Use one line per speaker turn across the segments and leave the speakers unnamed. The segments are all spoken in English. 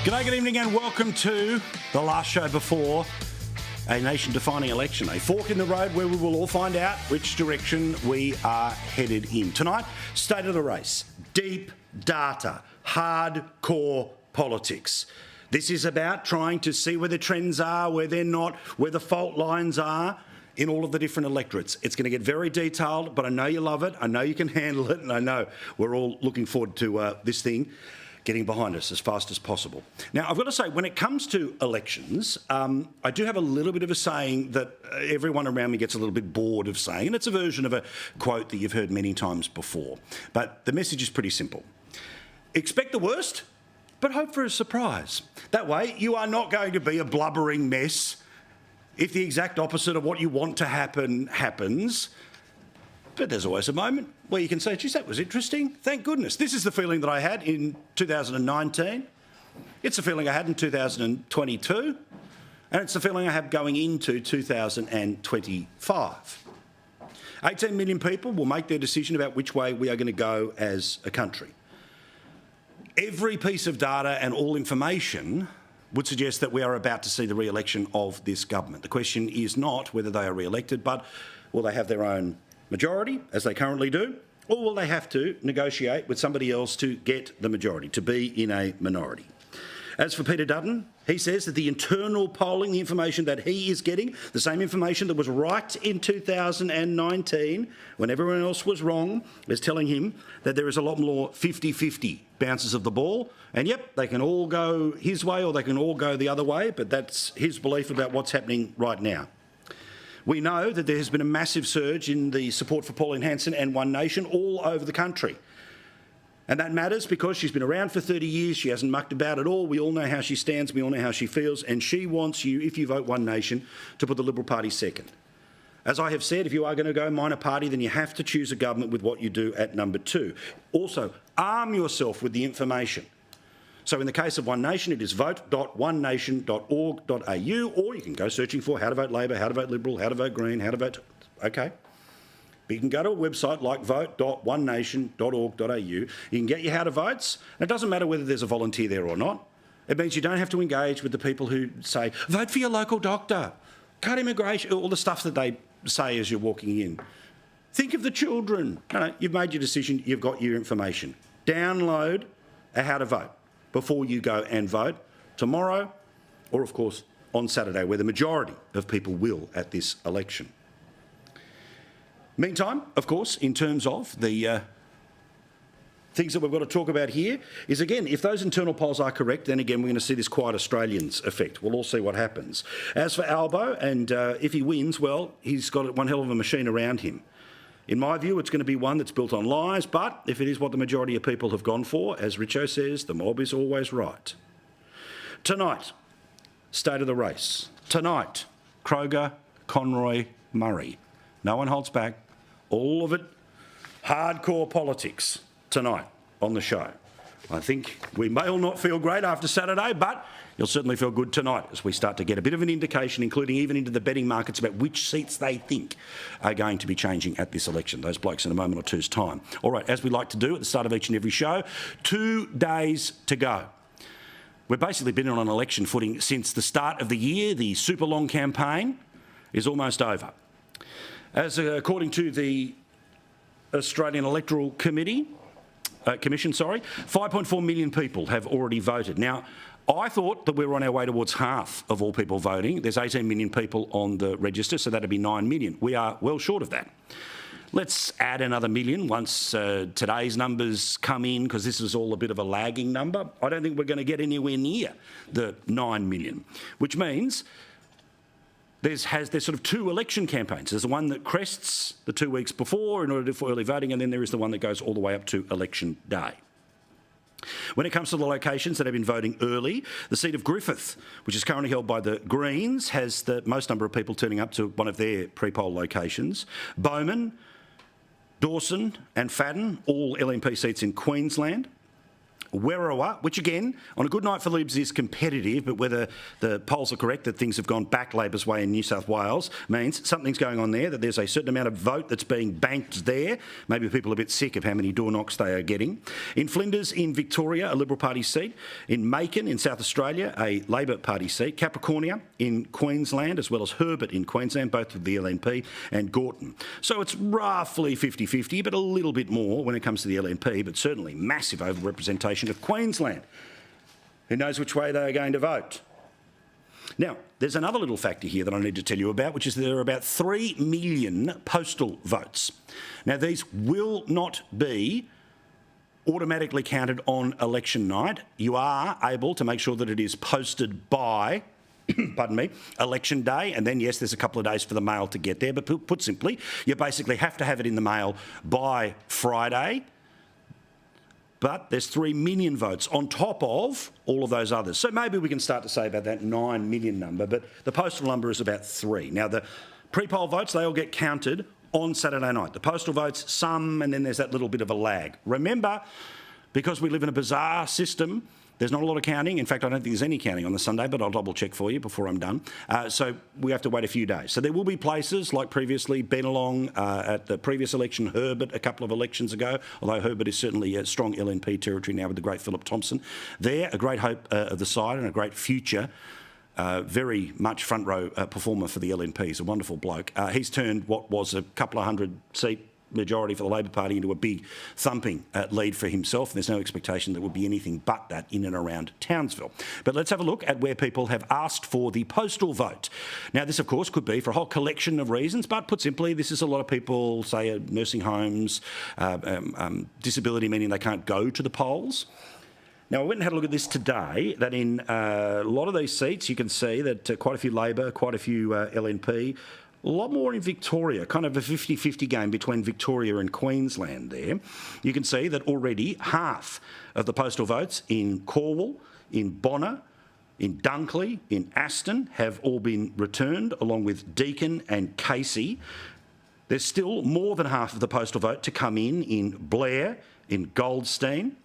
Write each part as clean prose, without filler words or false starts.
G'day, good evening and welcome to the last show before a nation-defining election, a fork in the road where we will all find out which direction we are headed in. Tonight, state of the race, deep data, hardcore politics. This is about trying to see where the trends are, where they're not, where the fault lines are in all of the different electorates. It's going to get very detailed, but I know you love it, I know you can handle it, and I know we're all looking forward to this thing getting behind us as fast as possible. Now, I've got to say, when it comes to elections, I do have a little bit of a saying that everyone around me gets a little bit bored of saying, and it's a version of a quote that you've heard many times before. But the message is pretty simple. Expect the worst, but hope for a surprise. That way, you are not going to be a blubbering mess if the exact opposite of what you want to happen happens. But there's always a moment where you can say, geez, that was interesting. Thank goodness. This is the feeling that I had in 2019. It's the feeling I had in 2022. And it's the feeling I have going into 2025. 18 million people will make their decision about which way we are going to go as a country. Every piece of data and all information would suggest that we are about to see the re-election of this government. The question is not whether they are re-elected, but will they have their own majority, as they currently do, or will they have to negotiate with somebody else to get the majority, to be in a minority? As for Peter Dutton, he says that the internal polling, the information that he is getting, the same information that was right in 2019 when everyone else was wrong, is telling him that there is a lot more 50-50 bounces of the ball. And yep, they can all go his way or they can all go the other way, but that's his belief about what's happening right now. We know that there has been a massive surge in the support for Pauline Hanson and One Nation all over the country. And that matters because she's been around for 30 years, she hasn't mucked about at all, we all know how she stands, we all know how she feels, and she wants you, if you vote One Nation, to put the Liberal Party second. As I have said, if you are going to go minor party, then you have to choose a government with what you do at number 2. Also, arm yourself with the information. So in the case of One Nation, it is vote.onenation.org.au, or you can go searching for how to vote Labor, how to vote Liberal, how to vote Green, how to vote... OK. But you can go to a website like vote.onenation.org.au. You can get your how to votes. And it doesn't matter whether there's a volunteer there or not. It means you don't have to engage with the people who say, vote for your local doctor, cut immigration, all the stuff that they say as you're walking in. Think of the children. No, you've made your decision, you've got your information. Download a how to vote before you go and vote tomorrow or, of course, on Saturday, where the majority of people will at this election. Meantime, of course, in terms of the things that we've got to talk about here is, again, if those internal polls are correct, then again, we're going to see this quiet Australians effect. We'll all see what happens. As for Albo, and if he wins, well, he's got one hell of a machine around him. In my view, it's going to be one that's built on lies, but if it is what the majority of people have gone for, as Richo says, the mob is always right. Tonight, state of the race. Tonight, Kroger, Conroy, Murray. No one holds back. All of it, hardcore politics tonight on the show. I think we may all not feel great after Saturday, but you'll certainly feel good tonight as we start to get a bit of an indication, including even into the betting markets, about which seats they think are going to be changing at this election. Those blokes in a moment or two's time. All right, as we like to do at the start of each and every show, 2 days to go. We've basically been on an election footing since the start of the year. The super long campaign is almost over. As according to the Australian Electoral Commission, 5.4 million people have already voted. Now, I thought that we were on our way towards half of all people voting. There's 18 million people on the register, so that'd be 9 million. We are well short of that. Let's add another million once today's numbers come in, because this is all a bit of a lagging number. I don't think we're going to get anywhere near the 9 million, which means there's sort of 2 election campaigns. There's the one that crests the 2 weeks before in order for early voting, and then there is the one that goes all the way up to election day. When it comes to the locations that have been voting early, the seat of Griffith, which is currently held by the Greens, has the most number of people turning up to one of their pre-poll locations. Bowman, Dawson and Fadden, all LNP seats in Queensland. Werriwa, which again, on a good night for Libs is competitive, but whether the polls are correct that things have gone back Labor's way in New South Wales means something's going on there, that there's a certain amount of vote that's being banked there. Maybe people are a bit sick of how many door knocks they are getting. In Flinders, in Victoria, a Liberal Party seat. In Macon, in South Australia, a Labor Party seat. Capricornia in Queensland, as well as Herbert in Queensland, both with the LNP, and Gorton. So it's roughly 50-50, but a little bit more when it comes to the LNP, but certainly massive overrepresentation of Queensland. Who knows which way they are going to vote? Now, there's another little factor here that I need to tell you about, which is there are about 3 million postal votes. Now, these will not be automatically counted on election night. You are able to make sure that it is posted by pardon me, election day, and then, yes, there's a couple of days for the mail to get there, but put simply, you basically have to have it in the mail by Friday, but there's 3 million votes on top of all of those others. So maybe we can start to say about that 9 million number, but the postal number is about 3. Now, the pre-poll votes, they all get counted on Saturday night. The postal votes, some, and then there's that little bit of a lag. Remember, because we live in a bizarre system, there's not a lot of counting. In fact, I don't think there's any counting on the Sunday, but I'll double check for you before I'm done. So we have to wait a few days. So there will be places like previously, Bennelong at the previous election, Herbert a couple of elections ago, although Herbert is certainly a strong LNP territory now with the great Philip Thompson. There, a great hope of the side and a great future. Very much front row performer for the LNP. He's a wonderful bloke. He's turned what was a couple of hundred seat majority for the Labor Party into a big thumping lead for himself. There's no expectation there will be anything but that in and around Townsville. But let's have a look at where people have asked for the postal vote. Now, this, of course, could be for a whole collection of reasons, but put simply, this is a lot of people, say, nursing homes, disability, meaning they can't go to the polls. Now, I went and had a look at this today, that in a lot of these seats, you can see that quite a few Labor, quite a few LNP, a lot more in Victoria, kind of a 50-50 game between Victoria and Queensland there. You can see that already half of the postal votes in Cornwall, in Bonner, in Dunkley, in Aston have all been returned, along with Deakin and Casey. There's still more than half of the postal vote to come in Blair, in Goldstein,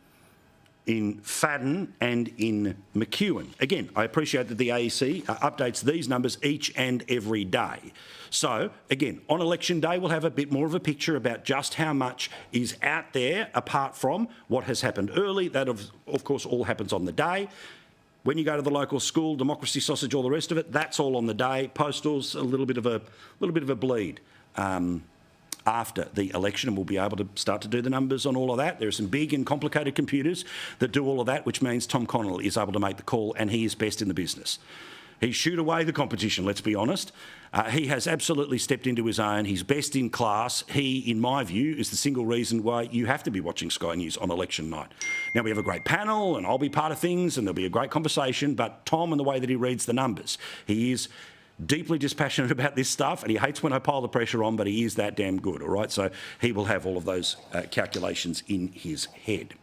in Fadden and in McEwen. Again, I appreciate that the AEC updates these numbers each and every day. So, again, on election day, we'll have a bit more of a picture about just how much is out there, apart from what has happened early. That, of course, all happens on the day. When you go to the local school, democracy sausage, all the rest of it, that's all on the day. Postal's a little bit of a bleed. After the election, and we'll be able to start to do the numbers on all of that. There are some big and complicated computers that do all of that, which means Tom Connell is able to make the call, and he is best in the business. He shooed away the competition, let's be honest. He has absolutely stepped into his own. He's best in class. He, in my view, is the single reason why you have to be watching Sky News on election night. Now, we have a great panel, and I'll be part of things, and there'll be a great conversation, but Tom and the way that he reads the numbers, he is deeply dispassionate about this stuff, and he hates when I pile the pressure on, but he is that damn good, all right? So he will have all of those calculations in his head.